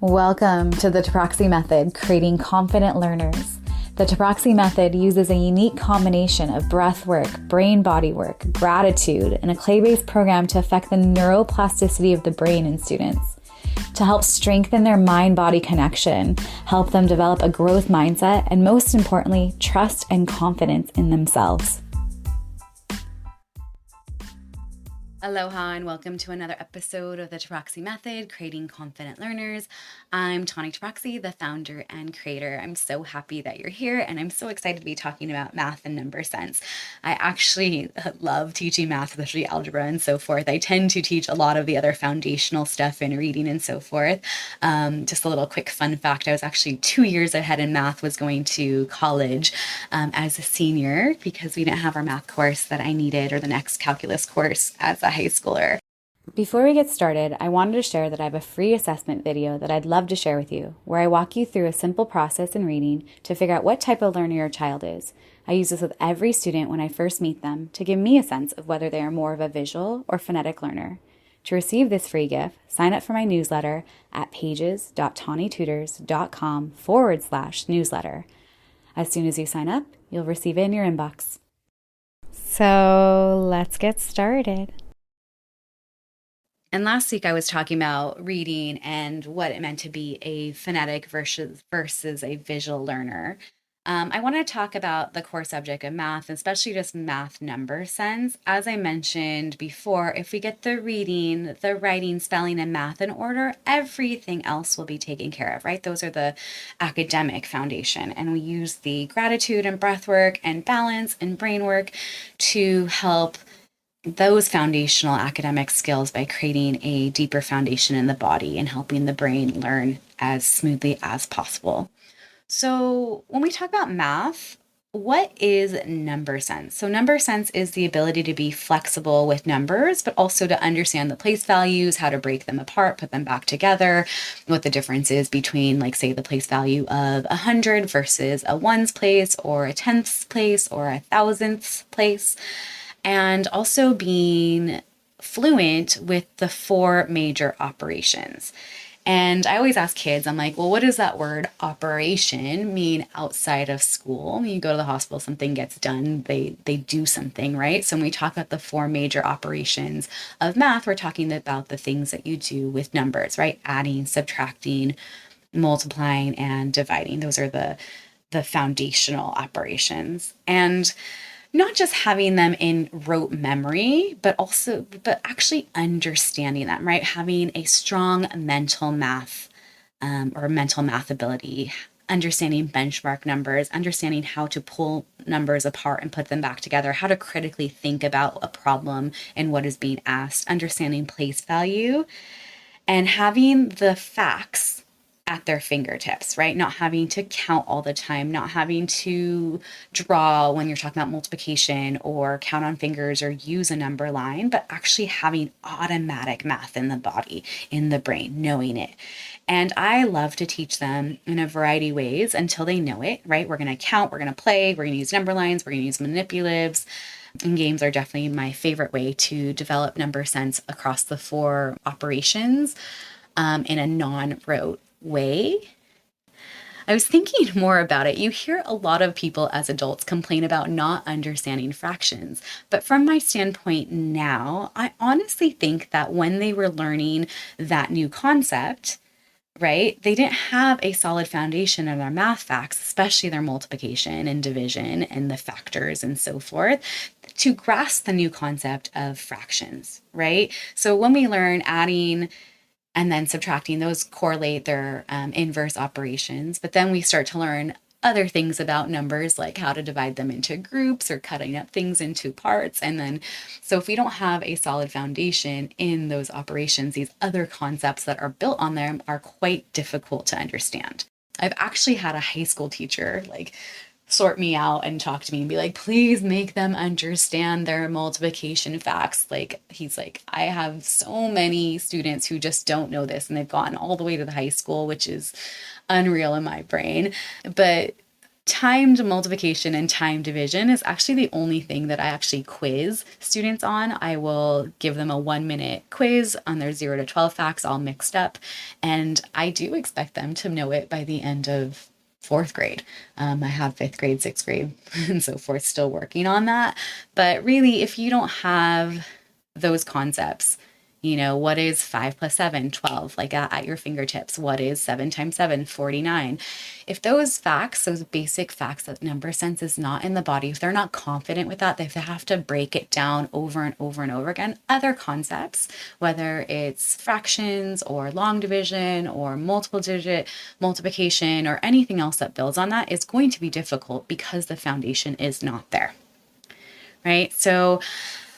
Welcome to the Taproxy Method, creating confident learners. The Taproxy Method uses a unique combination of breath work, brain-body work, gratitude, and a clay-based program to affect the neuroplasticity of the brain in students, to help strengthen their mind-body connection, help them develop a growth mindset, and most importantly, trust and confidence in themselves. Aloha and welcome to another episode of the Taproxy Method, creating confident learners. I'm Tani Taproxy, the founder and creator. I'm so happy that you're here and I'm so excited to be talking about math and number sense. I actually love teaching math, especially algebra and so forth. I tend to teach a lot of the other foundational stuff in reading and so forth. Just a little quick fun fact, I was actually 2 years ahead in math, was going to college as a senior because we didn't have our math course that I needed or the next calculus course as a high schooler. Before we get started, I wanted to share that I have a free assessment video that I'd love to share with you, where I walk you through a simple process in reading to figure out what type of learner your child is. I use this with every student when I first meet them to give me a sense of whether they are more of a visual or phonetic learner. To receive this free gift, sign up for my newsletter at pages.tanitutors.com/newsletter. As soon as you sign up, you'll receive it in your inbox. So let's get started. And last week I was talking about reading and what it meant to be a phonetic versus a visual learner. I want to talk about the core subject of math, especially just math number sense. As I mentioned before, if we get the reading, the writing, spelling, and math in order, everything else will be taken care of, right? Those are the academic foundation. And we use the gratitude and breath work and balance and brain work to help those foundational academic skills by creating a deeper foundation in the body and helping the brain learn as smoothly as possible. So when we talk about math, what is number sense? So number sense is the ability to be flexible with numbers, but also to understand the place values, how to break them apart, put them back together, what the difference is between, like, say, the place value of 100 versus a ones place or a tenths place or a thousandths place. And also being fluent with the four major operations. And I always ask kids, I'm like, well, what does that word operation mean outside of school? When you go to the hospital, something gets done, they do something, right? So when we talk about the four major operations of math, we're talking about the things that you do with numbers, right? Adding, subtracting, multiplying, and dividing. Those are the foundational operations. And not just having them in rote memory, but actually understanding them, right? Having a strong mental math or mental math ability, understanding benchmark numbers, understanding how to pull numbers apart and put them back together, how to critically think about a problem and what is being asked, understanding place value, and having the facts at their fingertips, right? Not having to count all the time, not having to draw when you're talking about multiplication or count on fingers or use a number line, but actually having automatic math in the body, in the brain, knowing it. And I love to teach them in a variety of ways until they know it, right? We're going to count, we're going to play, we're going to use number lines, we're going to use manipulatives. And games are definitely my favorite way to develop number sense across the four operations in a non-rote way. I was thinking more about it. You hear a lot of people as adults complain about not understanding fractions. But from my standpoint now, I honestly think that when they were learning that new concept, right, they didn't have a solid foundation in their math facts, especially their multiplication and division and the factors and so forth, to grasp the new concept of fractions, right? So when we learn adding and then subtracting, those correlate their inverse operations. But then we start to learn other things about numbers, like how to divide them into groups or cutting up things into parts. And then, so if we don't have a solid foundation in those operations, these other concepts that are built on them are quite difficult to understand. I've actually had a high school teacher sort me out and talk to me and be like, please make them understand their multiplication facts. He's like, I have so many students who just don't know this, and they've gotten all the way to the high school, which is unreal in my brain. But Timed multiplication and time division is actually the only thing that I actually quiz students on. I will give them a 1 minute quiz on their 0 to 12 facts all mixed up. And I do expect them to know it by the end of fourth grade. I have fifth grade, sixth grade, and so forth still working on that. But really, if you don't have those concepts, what is 5 plus 7, 12, like at your fingertips? What is 7 times 7, 49? If those facts, those basic facts that number sense is not in the body, if they're not confident with that, they have to break it down over and over and over again. Other concepts, whether it's fractions or long division or multiple digit multiplication or anything else that builds on that, is going to be difficult because the foundation is not there, right? So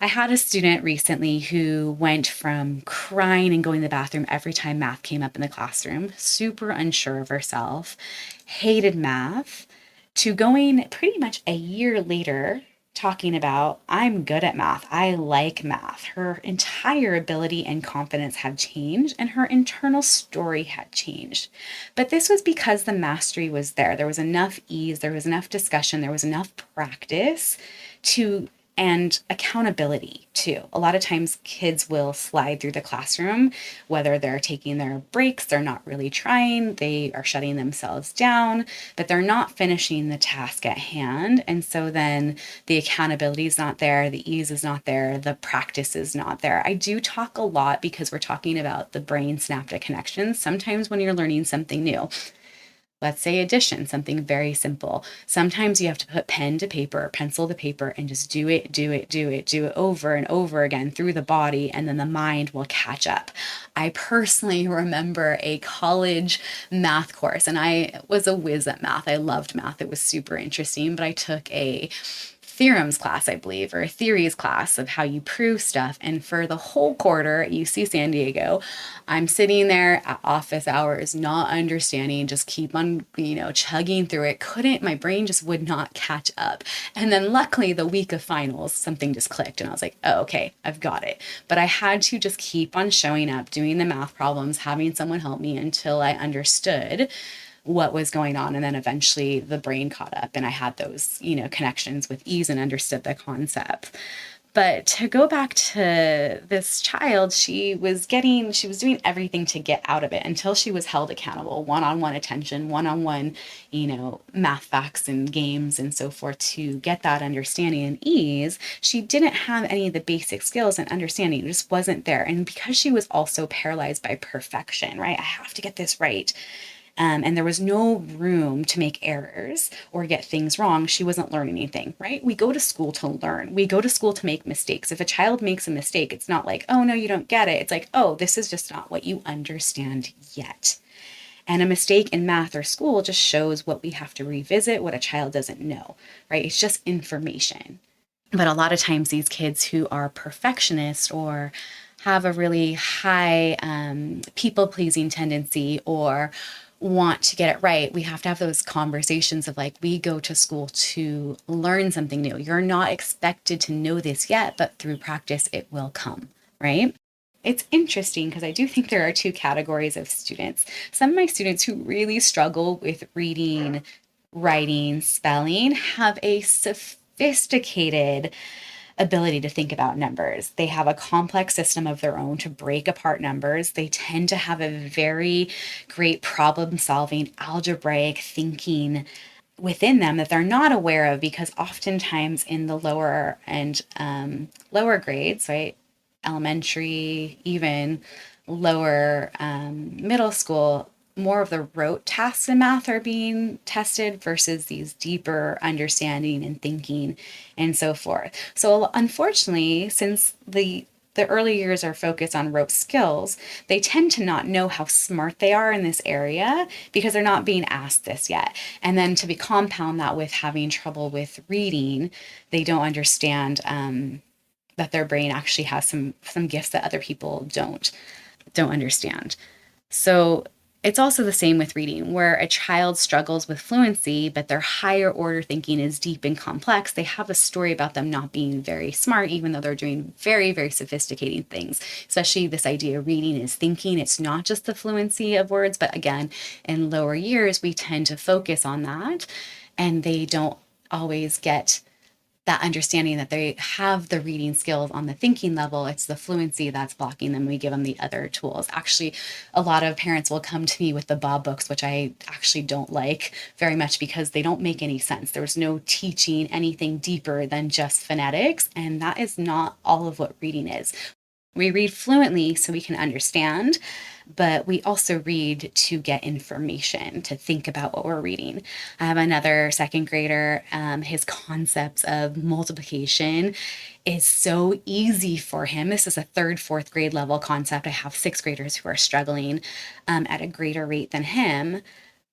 I had a student recently who went from crying and going to the bathroom every time math came up in the classroom, super unsure of herself, hated math, to going pretty much a year later talking about, I'm good at math. I like math. Her entire ability and confidence had changed, and her internal story had changed. But this was because the mastery was there. There was enough ease, there was enough discussion, there was enough practice and accountability too. A lot of times kids will slide through the classroom, whether they're taking their breaks, they're not really trying, they are shutting themselves down, but they're not finishing the task at hand. And so then the accountability is not there, the ease is not there, the practice is not there. I do talk a lot because we're talking about the brain synaptic connections. Sometimes when you're learning something new, let's say addition, something very simple. Sometimes you have to put pen to paper, pencil to paper, and just do it over and over again through the body, and then the mind will catch up. I personally remember a college math course, and I was a whiz at math. I loved math. It was super interesting, but I took a theorems class, I believe, or a theories class of how you prove stuff. And for the whole quarter at UC San Diego, I'm sitting there at office hours, not understanding, just keep on, chugging through it. My brain just would not catch up. And then luckily the week of finals, something just clicked and I was like, oh, okay, I've got it. But I had to just keep on showing up, doing the math problems, having someone help me until I understood what was going on. And then eventually the brain caught up and I had those, connections with ease and understood the concept. But to go back to this child, she was doing everything to get out of it until she was held accountable, one-on-one attention, one-on-one, math facts and games and so forth to get that understanding and ease. She didn't have any of the basic skills and understanding. It just wasn't there. And because she was also paralyzed by perfection, right? I have to get this right. And there was no room to make errors or get things wrong. She wasn't learning anything, right? We go to school to learn. We go to school to make mistakes. If a child makes a mistake, it's not like, oh, no, you don't get it. It's like, oh, this is just not what you understand yet. And a mistake in math or school just shows what we have to revisit, what a child doesn't know, right? It's just information. But a lot of times these kids who are perfectionists or have a really high people-pleasing tendency or want to get it right, we have to have those conversations of like, we go to school to learn something new. You're not expected to know this yet, but through practice, it will come, right? It's interesting because I do think there are two categories of students. Some of my students who really struggle with reading, writing, spelling have a sophisticated ability to think about numbers. They have a complex system of their own to break apart numbers. They tend to have a very great problem-solving, algebraic thinking within them that they're not aware of, because oftentimes in the lower grades, right, elementary, even lower middle school, more of the rote tasks in math are being tested versus these deeper understanding and thinking and so forth. So unfortunately, since the early years are focused on rote skills, they tend to not know how smart they are in this area because they're not being asked this yet. And then to compound that with having trouble with reading, they don't understand that their brain actually has some gifts that other people don't understand. So it's also the same with reading, where a child struggles with fluency, but their higher order thinking is deep and complex. They have a story about them not being very smart, even though they're doing very, very sophisticated things. Especially this idea of reading is thinking. It's not just the fluency of words, but again, in lower years, we tend to focus on that. and they don't always get that understanding that they have the reading skills on the thinking level. It's the fluency that's blocking them. We give them the other tools. Actually, a lot of parents will come to me with the Bob books, which I actually don't like very much because they don't make any sense. There's no teaching anything deeper than just phonetics, and that is not all of what reading is. We read fluently so we can understand, but we also read to get information, to think about what we're reading. I have another second grader. His concepts of multiplication is so easy for him. This is a third, fourth grade level concept. I have sixth graders who are struggling at a greater rate than him.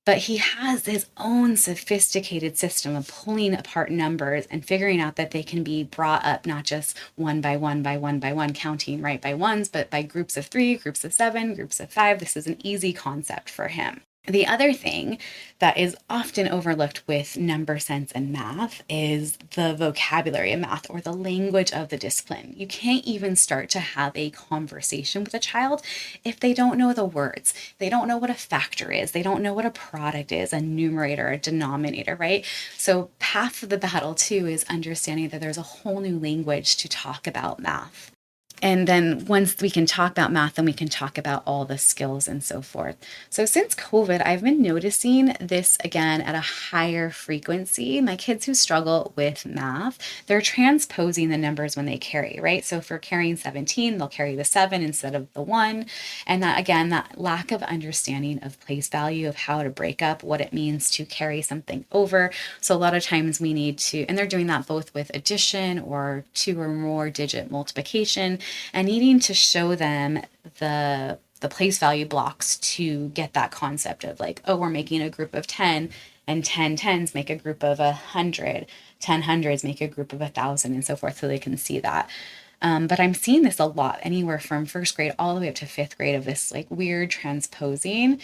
But he has his own sophisticated system of pulling apart numbers and figuring out that they can be brought up not just one by one by one by one, counting right by ones, but by groups of 3, groups of 7, groups of 5. This is an easy concept for him. The other thing that is often overlooked with number sense and math is the vocabulary of math, or the language of the discipline. You can't even start to have a conversation with a child if they don't know the words. They don't know what a factor is. They don't know what a product is, a numerator, a denominator, right? So half of the battle too is understanding that there's a whole new language to talk about math. And then once we can talk about math, then we can talk about all the skills and so forth. So since COVID, I've been noticing this again at a higher frequency. My kids who struggle with math, they're transposing the numbers when they carry, right? So if we're carrying 17, they'll carry the 7 instead of the 1. And that, again, that lack of understanding of place value, of how to break up what it means to carry something over. So a lot of times we need to, and they're doing that both with addition or 2 or more digit multiplication, and needing to show them the place value blocks to get that concept of like, oh, we're making a group of 10, and 10 tens make a group of 100, 10 hundreds make a group of 1,000, and so forth, so they can see that. But I'm seeing this a lot, anywhere from first grade all the way up to fifth grade, of this like weird transposing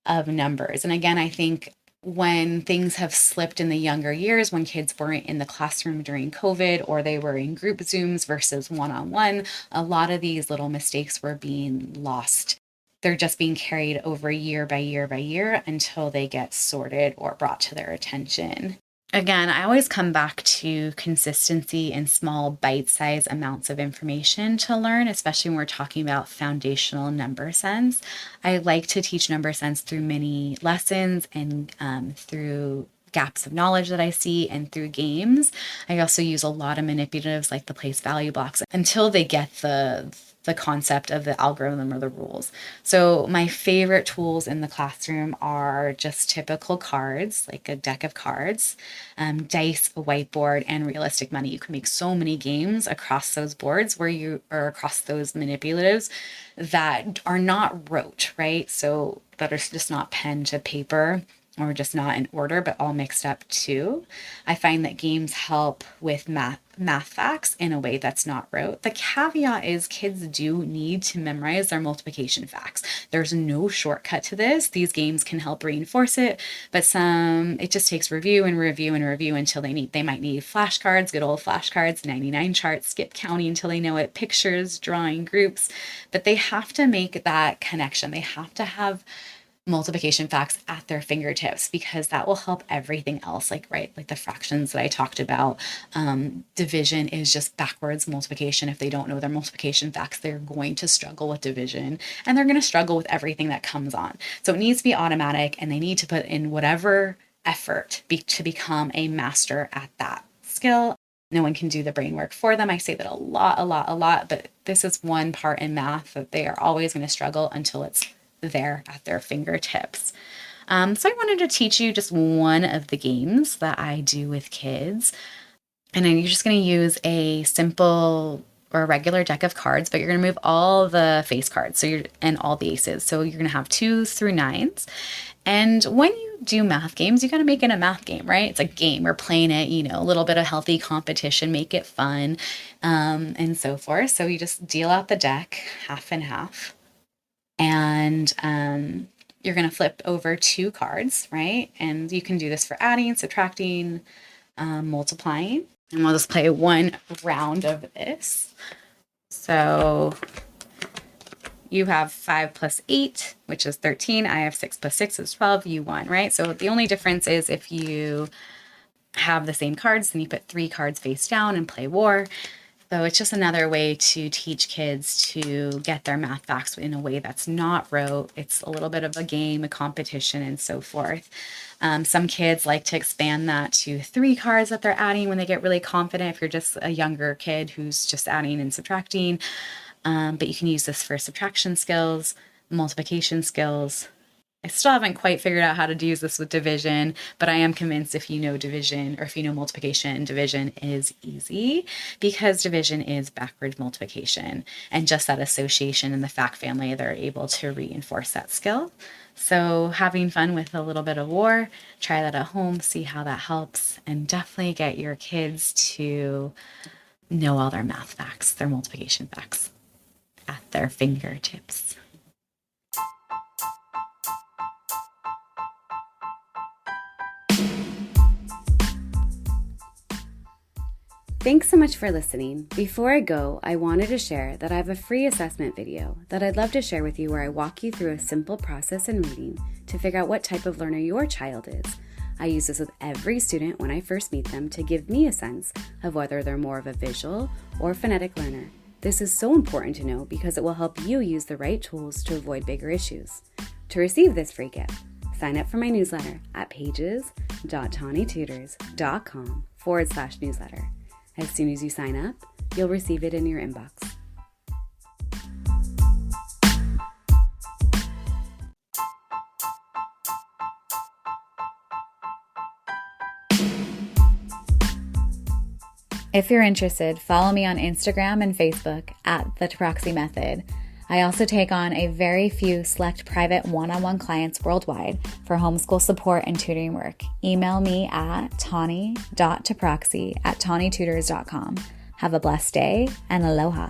of numbers. And again, I think when things have slipped in the younger years, when kids weren't in the classroom during COVID, or they were in group Zooms versus one-on-one, a lot of these little mistakes were being lost. They're just being carried over year by year by year until they get sorted or brought to their attention. Again, I always come back to consistency and small bite-sized amounts of information to learn, especially when we're talking about foundational number sense. I like to teach number sense through many lessons and through gaps of knowledge that I see and through games. I also use a lot of manipulatives like the place value blocks until they get the concept of the algorithm or the rules. So my favorite tools in the classroom are just typical cards, like a deck of cards, dice, a whiteboard, and realistic money. You can make so many games across those boards where you are across those manipulatives that are not rote, right? So that are just not pen to paper, or just not in order, but all mixed up too. I find that games help with math facts in a way that's not rote. The caveat is kids do need to memorize their multiplication facts. There's no shortcut to this. These games can help reinforce it, but it just takes review and review and review until they might need flashcards, good old flashcards, 99 charts, skip counting until they know it, pictures, drawing groups, but they have to make that connection. They have to have multiplication facts at their fingertips, because that will help everything else, like the fractions that I talked about. Division is just backwards multiplication. If they don't know their multiplication facts, they're going to struggle with division, and they're going to struggle with everything that comes on. So it needs to be automatic, and they need to put in whatever effort to become a master at that skill. No one can do the brain work for them. I say that a lot, but this is one part in math that they are always going to struggle until it's there at their fingertips. So I wanted to teach you just one of the games that I do with kids. And then you're just going to use a simple or a regular deck of cards, but you're going to move all the face cards and all the aces. So you're going to have 2s through 9s. And when you do math games, you got to make it a math game, right? It's a game. We're playing it, a little bit of healthy competition, make it fun, and so forth. So you just deal out the deck half and half. And you're going to flip over 2 cards, right? And you can do this for adding, subtracting, multiplying. And we'll just play one round of this. So You have 5 plus 8, which is 13. I have 6 plus 6 is 12. You won, right? So the only difference is if you have the same cards, then you put 3 cards face down and play war. So it's just another way to teach kids to get their math facts in a way that's not rote. It's a little bit of a game, a competition, and so forth. Some kids like to expand that to 3 cards that they're adding when they get really confident, if you're just a younger kid who's just adding and subtracting. But you can use this for subtraction skills, multiplication skills. I still haven't quite figured out how to use this with division, but I am convinced if you know division or if you know multiplication, division is easy because division is backwards multiplication. And just that association in the fact family, they're able to reinforce that skill. So having fun with a little bit of war, try that at home, see how that helps, and definitely get your kids to know all their math facts, their multiplication facts at their fingertips. Thanks so much for listening. Before I go, I wanted to share that I have a free assessment video that I'd love to share with you where I walk you through a simple process in reading to figure out what type of learner your child is. I use this with every student when I first meet them to give me a sense of whether they're more of a visual or phonetic learner. This is so important to know because it will help you use the right tools to avoid bigger issues. To receive this free gift, sign up for my newsletter at pages.tawnytutors.com/newsletter. As soon as you sign up, you'll receive it in your inbox. If you're interested, follow me on Instagram and Facebook at The Taproxy Method. I also take on a very few select private one-on-one clients worldwide for homeschool support and tutoring work. Email me at tawny.taproxy@tawnytutors.com. Have a blessed day and aloha.